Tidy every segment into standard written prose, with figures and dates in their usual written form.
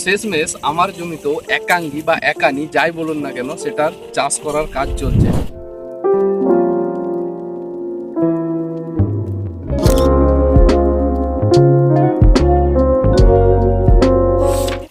শেষমেশ আমার জমিতেও একাঙ্গি বা একানি যাই বলুন না কেন সেটার চাষ করার কাজ চলছে।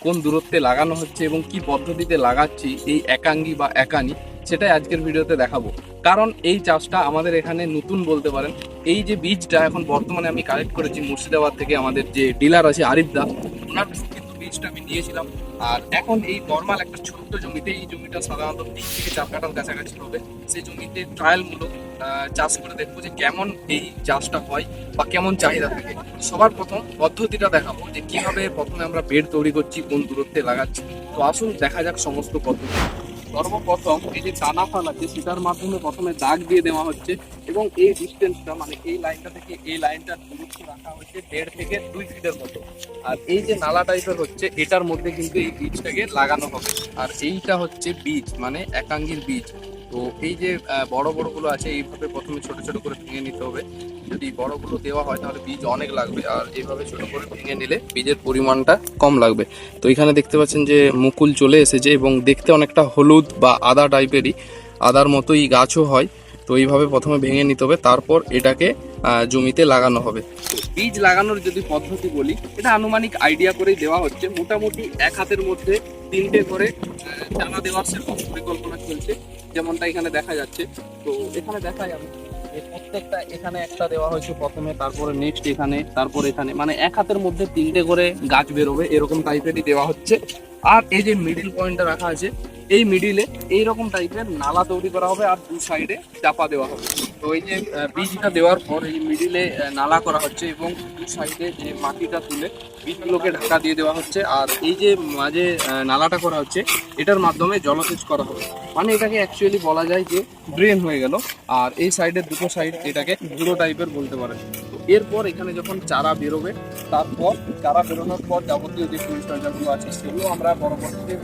কোন দূরত্বে লাগানো হচ্ছে এবং কি পদ্ধতিতে লাগাচ্ছি এই একাঙ্গি বা একানি, সেটাই আজকের ভিডিওতে দেখাবো। কারণ এই চাষটা আমাদের এখানে নতুন বলতে পারেন। এই যে বীজটা এখন বর্তমানে আমি কালেক্ট করেছি মুর্শিদাবাদ থেকে, আমাদের যে ডিলার আছে আরিফদা, ওনার কিন্তু বীজটা আমি নিয়েছিলাম। আর এখন এই নর্মাল একটা ছোট্ট জমিতে, এই জমিটা সাধারণত 3 থেকে 4 কাঠার কাছাকাছি হবে, সেই জমিতে ট্রায়ালমূলক চাষ করে দেখবো যে কেমন এই চাষটা হয় বা কেমন চাহিদা থাকে। সবার প্রথম পদ্ধতিটা দেখাবো যে কিভাবে প্রথমে আমরা বেড তৈরি করছি, কোন দূরত্বে লাগাচ্ছি। তো আসুন দেখা যাক সমস্ত পদ্ধতি। সর্বপ্রথম এই যে টানা ফাল আছে সেটার মাধ্যমে প্রথমে দাগ দিয়ে দেওয়া হচ্ছে এবং এই ডিস্টেন্সটা মানে এই লাইনটা থেকে এই লাইনটার দূরত্ব রাখা হচ্ছে 1.5 থেকে 2 ফিটের মতো। আর এই যে নালা টাইপের হচ্ছে এটার মধ্যে কিন্তু এই বীজটাকে লাগানো হবে। আর এইটা হচ্ছে বীজ মানে একাঙ্গির বীজ। তো এই যে বড় বড়গুলো আছে এইভাবে প্রথমে ছোট ছোট করে ভেঙে নিতে হবে। যদি বড়গুলো দেওয়া হয় তাহলে বীজ অনেক লাগবে, আর এইভাবে ছোট করে ভেঙে নিলে বীজের পরিমাণটা কম লাগবে। তো এখানে দেখতে পাচ্ছেন যে মুকুল চলে এসেছে এবং দেখতে অনেকটা হলুদ বা আদা টাইপেরই, আদার মতোই গাছও হয়। তো এইভাবে প্রথমে ভেঙে নিতে হবে, তারপর এটাকে জমিতে লাগানো হবে। বীজ লাগানোর যদি পদ্ধতি বলি, এটা আনুমানিক আইডিয়া করেই দেওয়া হচ্ছে। মোটামুটি 1 হাতের মধ্যে 3টে করে চারা দেওয়ার সেরকম পরিকল্পনা চলছে, যেমনটা এখানে দেখা যাচ্ছে। তো এখানে দেখাই আমি প্রত্যেকটা, এখানে একটা দেওয়া হয়েছে প্রথমে, তারপরে নেক্সট এখানে, তারপর এখানে, মানে 1 হাতের মধ্যে 3টে করে গাছ বেরোবে এরকম টাইপেরই দেওয়া হচ্ছে। আর এই যে মিডিল পয়েন্টটা রাখা আছে, এই মিডিলে এইরকম টাইপের নালা তৈরি করা হবে আর 2 সাইডে চাপা দেওয়া হবে। তো এই যে বীজটা দেওয়ার পর এই মিডিলে নালা করা হচ্ছে এবং 2 সাইডে যে মাটিটা তুলে বীজগুলোকে ঢাকা দিয়ে দেওয়া হচ্ছে। আর এই যে মাঝে নালাটা করা হচ্ছে এটার মাধ্যমে জলসেচ করা হবে, মানে এটাকে অ্যাকচুয়ালি বলা যায় যে ড্রেন হয়ে গেল। আর এই সাইডের দুটো সাইড এটাকে ঝুড়ো টাইপের বলতে পারেন। তো এরপর এখানে যখন চারা বেরোবে, তারপর চারা বেরোনোর পর যাবতীয় যে পরিচর্যাগুলো আছে সেগুলো আমরা পরবর্তীতে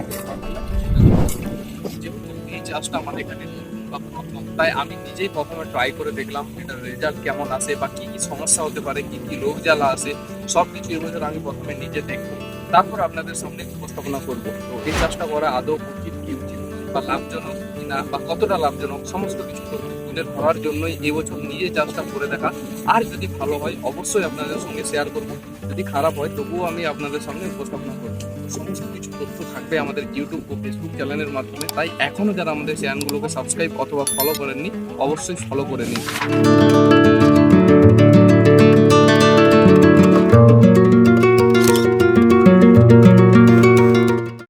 যেহেতু এই চাষটা আমাদের এখানে বা প্রথম, তাই আমি নিজেই প্রথমে ট্রাই করে দেখলাম এটার রেজাল্ট কেমন আসে বা কি কি সমস্যা হতে পারে, কি কি রোগ জ্বালা আসে, সব কিছু এর ভিতরে আমি প্রথমে নিজে দেখবো, তারপর আপনাদের সামনে উপস্থাপনা করবো। তো এই চাষটা করা আদৌ উচিত কি উচিত বা লাভজনক কিনা বা কতটা লাভজনক, সমস্ত কিছু তুলে ধরার জন্যই এবছর নিজে চাষটা করে দেখা। আর যদি ভালো হয় অবশ্যই আপনাদের সঙ্গে শেয়ার করবো, যদি খারাপ হয় তবুও আমি আপনাদের সামনে উপস্থাপনা করবো। সমস্ত কিছু তথ্য থাকবে আমাদের ইউটিউব ও ফেসবুক চ্যানেলের মাধ্যমে, তাই এখনও যারা আমাদের চ্যানেলগুলোকে সাবস্ক্রাইব অথবা ফলো করেননি অবশ্যই ফলো করে নিন।